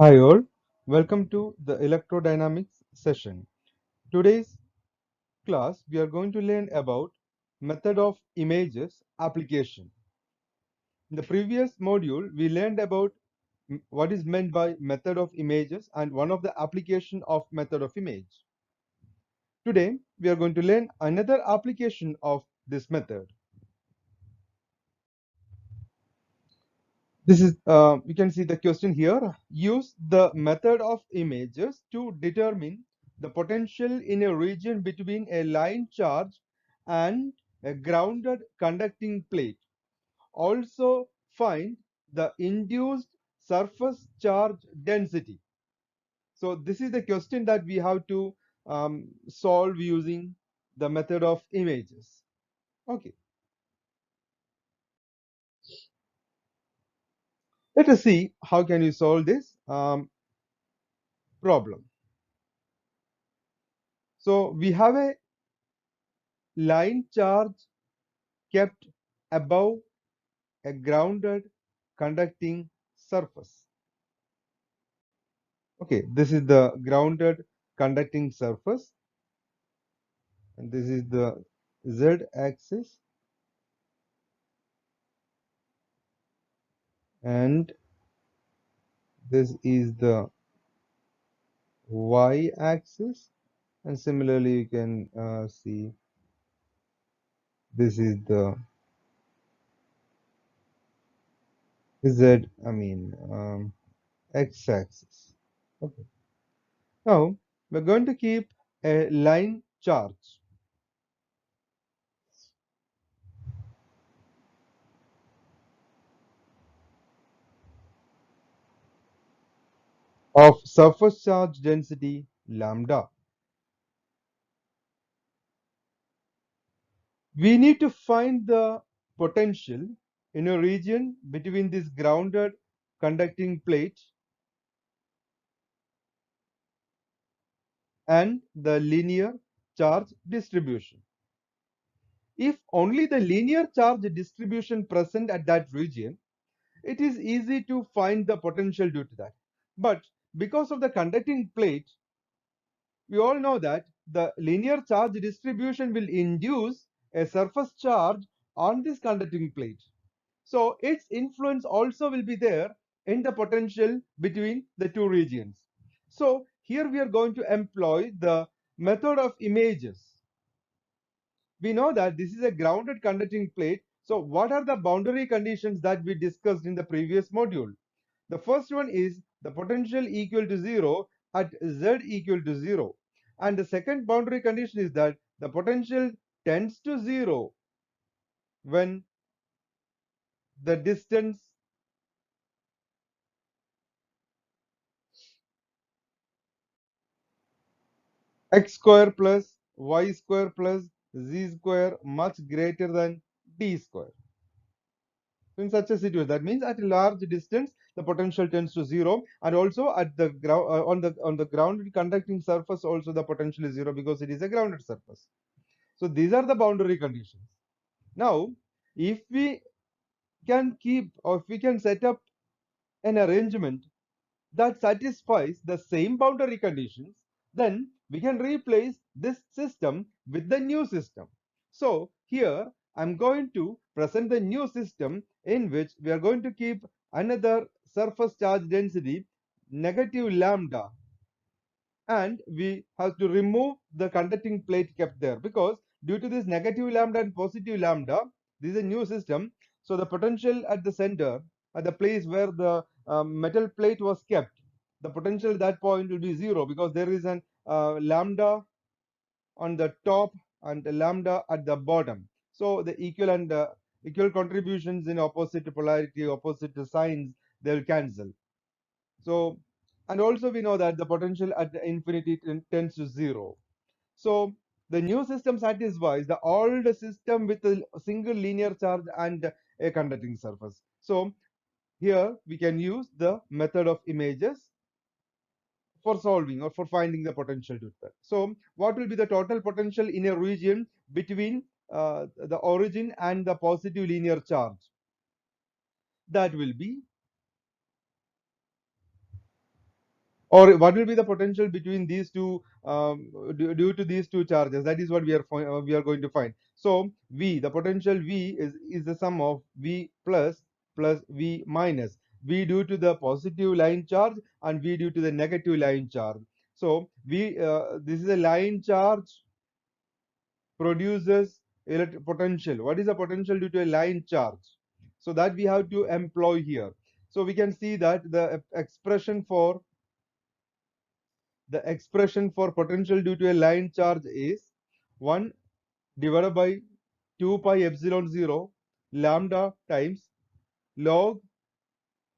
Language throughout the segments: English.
Hi all, welcome to the electrodynamics session. Today's class we are going to learn about method of images application. In the previous module we learned about what is meant by method of images and one of the application of method of image. Today we are going to learn another application of this method. This is you can see the question here. Use the method of images to determine the potential in a region between a line charge and a grounded conducting plate. Also find the induced surface charge density. So this is the question that we have to solve using the method of images. Okay, let us see how can you solve this problem. So we have a line charge kept above a grounded conducting surface. Okay, this is the grounded conducting surface, and this is the z axis, and this is the y axis, and similarly you can see this is the z, x axis. Okay, now we're going to keep a line charge of surface charge density lambda. We need to find the potential in a region between this grounded conducting plate and the linear charge distribution. If only the linear charge distribution present at that region, it is easy to find the potential due to that. But because of the conducting plate, we all know that the linear charge distribution will induce a surface charge on this conducting plate. So its influence also will be there in the potential between the two regions. So here we are going to employ the method of images. We know that this is a grounded conducting plate. So what are the boundary conditions that we discussed in the previous module? The first one is the potential equal to 0 at z equal to 0. And the second boundary condition is that the potential tends to 0 when the distance x square plus y square plus z square much greater than d square. In such a situation, that means at a large distance the potential tends to 0, and also at the ground on the grounded conducting surface also the potential is 0 because it is a grounded surface. So these are the boundary conditions. Now if we can keep, or if we can set up an arrangement that satisfies the same boundary conditions, then we can replace this system with the new system. So here I'm going to present the new system in which we are going to keep another surface charge density negative lambda, and we have to remove the conducting plate kept there, because due to this negative lambda and positive lambda, this is a new system. So the potential at the center, at the place where the metal plate was kept, the potential at that point will be 0 because there is an lambda on the top and a lambda at the bottom. So the equal and equal contributions in opposite polarity, opposite signs, they will cancel. So, and also we know that the potential at the infinity tends to 0. So the new system satisfies the old system with a single linear charge and a conducting surface. So here we can use the method of images for solving or for finding the potential to that. So what will be the total potential in a region between the origin and the positive linear charge? That will be or what will be the potential between these two due to these two charges? That is what we are going to find. So V, the potential V is the sum of V plus V minus. V due to the positive line charge and V due to the negative line charge. So V this is a line charge produces electric potential. What is the potential due to a line charge? So that we have to employ here. So we can see that the expression for potential due to a line charge is 1 divided by 2 pi epsilon 0 lambda times log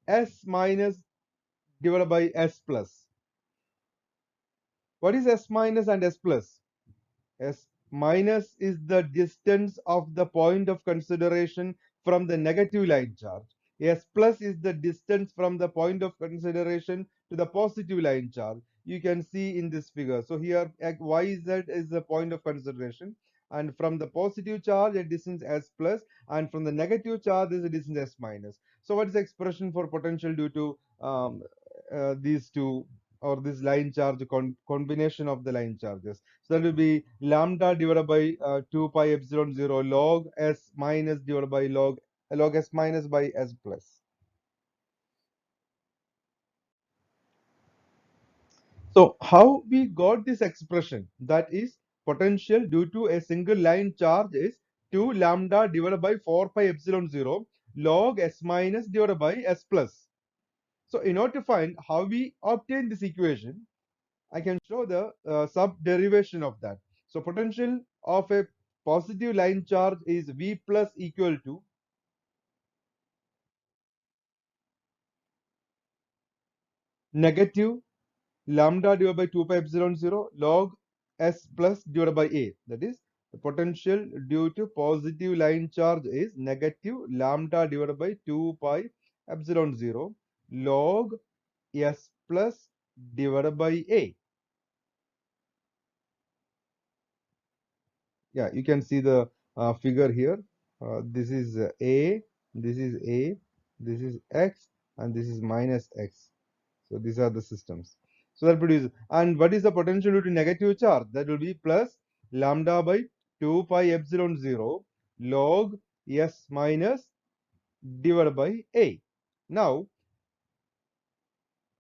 s minus divided by s plus. What is s minus and s plus? S minus is the distance of the point of consideration from the negative line charge. S plus is the distance from the point of consideration to the positive line charge. You can see in this figure. So here yz is the point of consideration, and from the positive charge a distance s plus, and from the negative charge is a distance s minus. So what is the expression for potential due to these two, or this line charge combination of the line charges? So that will be lambda divided by 2 pi epsilon 0 log s minus divided by log s minus by s plus. So how we got this expression, that is potential due to a single line charge is 2 lambda divided by 4 pi epsilon 0 log s minus divided by s plus. So in order to find how we obtain this equation, I can show the sub derivation of that. So potential of a positive line charge is V plus equal to negative lambda divided by 2 pi epsilon 0 log s plus divided by a. That is, the potential due to positive line charge is negative lambda divided by 2 pi epsilon 0 log s plus divided by a. Yeah, you can see the figure here. This is a, this is a, this is x, and this is minus x. So these are the systems. So that produces, and what is the potential due to negative charge? That will be plus lambda by 2 pi epsilon 0 log s minus divided by a. Now,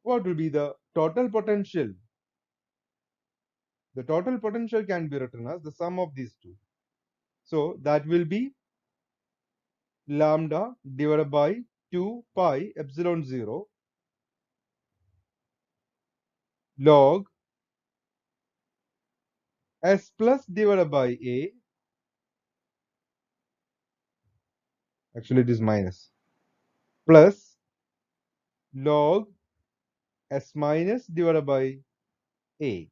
what will be the total potential? The total potential can be written as the sum of these two. So that will be lambda divided by 2 pi epsilon 0 log s plus divided by a. Actually, it is minus, plus log s minus divided by a.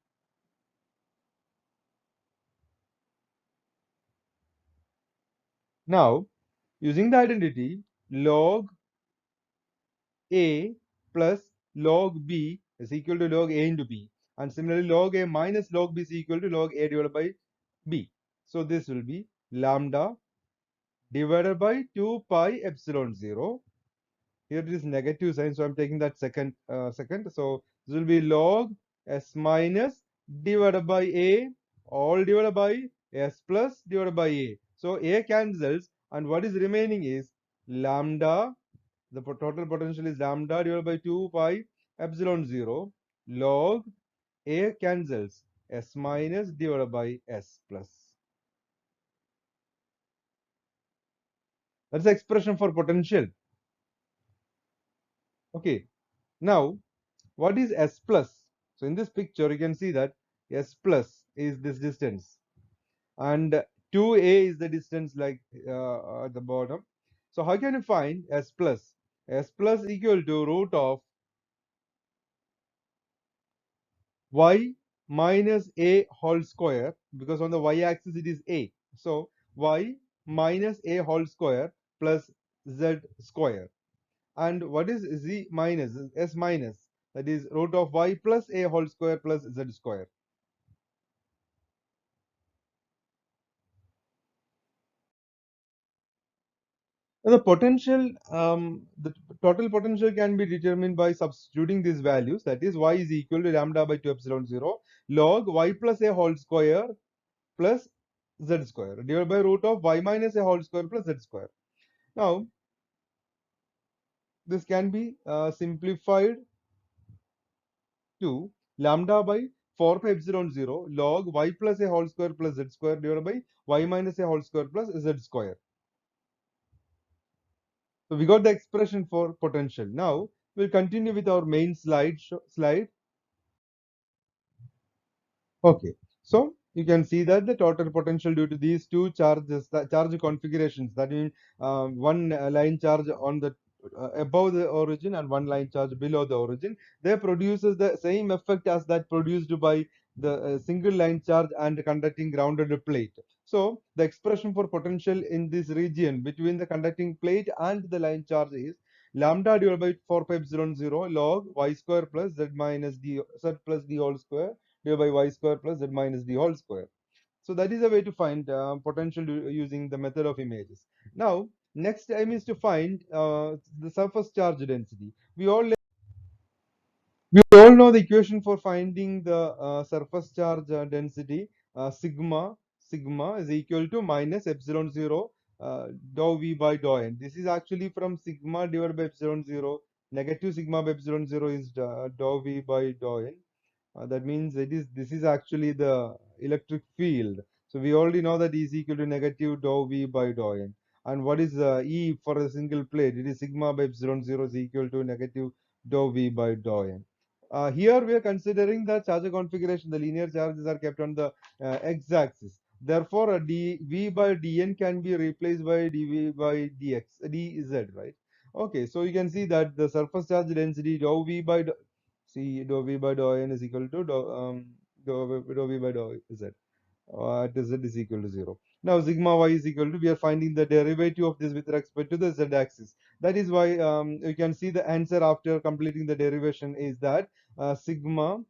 Now, using the identity, log a plus log b is equal to log a into b, and similarly log a minus log b is equal to log a divided by b. So this will be lambda divided by 2 pi epsilon 0. Here it is negative sign, so I'm taking that second. So this will be log s minus divided by a, all divided by s plus divided by a. So a cancels, and what is remaining is lambda. The total potential is lambda divided by 2 pi epsilon 0 log a cancels, s minus divided by s plus. That's the expression for potential. Okay. Now, what is s plus? So in this picture, you can see that s plus is this distance, and 2a is the distance, like at the bottom. So how can you find s plus? S plus equal to root of y minus a whole square, because on the y-axis it is a. So y minus a whole square plus z square. And what is z minus? S minus, that is root of y plus a whole square plus z square. The potential, the total potential can be determined by substituting these values. That is, y is equal to lambda by 2 epsilon 0 log y plus a whole square plus z square divided by root of y minus a whole square plus z square. Now, this can be simplified to lambda by 4 pi epsilon 0 log y plus a whole square plus z square divided by y minus a whole square plus z square. So we got the expression for potential. Now we'll continue with our main slide. Okay, so you can see that the total potential due to these two charges, the charge configurations, that means one line charge on the above the origin and one line charge below the origin, they produces the same effect as that produced by the single line charge and conducting grounded plate. So the expression for potential in this region between the conducting plate and the line charge is lambda divided by 4 pi epsilon 0 log y square plus z minus d z plus d whole square divided by y square plus z minus d whole square. So that is a way to find potential using the method of images. Now, next aim is to find the surface charge density. We all know the equation for finding the surface charge density. Sigma is equal to minus epsilon 0 dou v by dou n. This is actually from sigma divided by epsilon 0. Negative sigma by epsilon 0 is dou v by dou n. That means this is actually the electric field. So we already know that E is equal to negative dou V by dou N. And what is E for a single plate? It is sigma by epsilon 0 is equal to negative dou V by dou N. Here we are considering the charge configuration. The linear charges are kept on the x-axis. Therefore, dv by dn can be replaced by dv by dz, right? Okay, so you can see that the surface charge density dou v by C dou v by dou n is equal to dou v by dou z. At z is equal to 0. Now sigma y is equal to, we are finding the derivative of this with respect to the z axis. That is why you can see the answer after completing the derivation is that sigma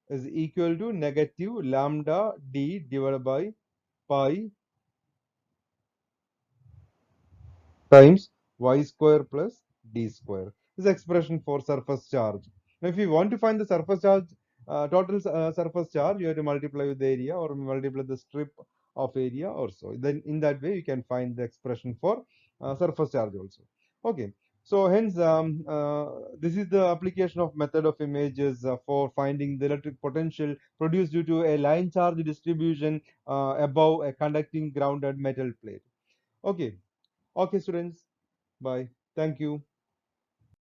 is equal to negative lambda d divided by pi times y square plus d square. This is expression for surface charge. Now, if you want to find the surface charge, total surface charge, you have to multiply with the area or multiply the strip of area or so. Then in that way, you can find the expression for surface charge also. Okay. So hence, this is the application of method of images for finding the electric potential produced due to a line charge distribution above a conducting grounded metal plate. Okay. Okay, students. Bye. Thank you.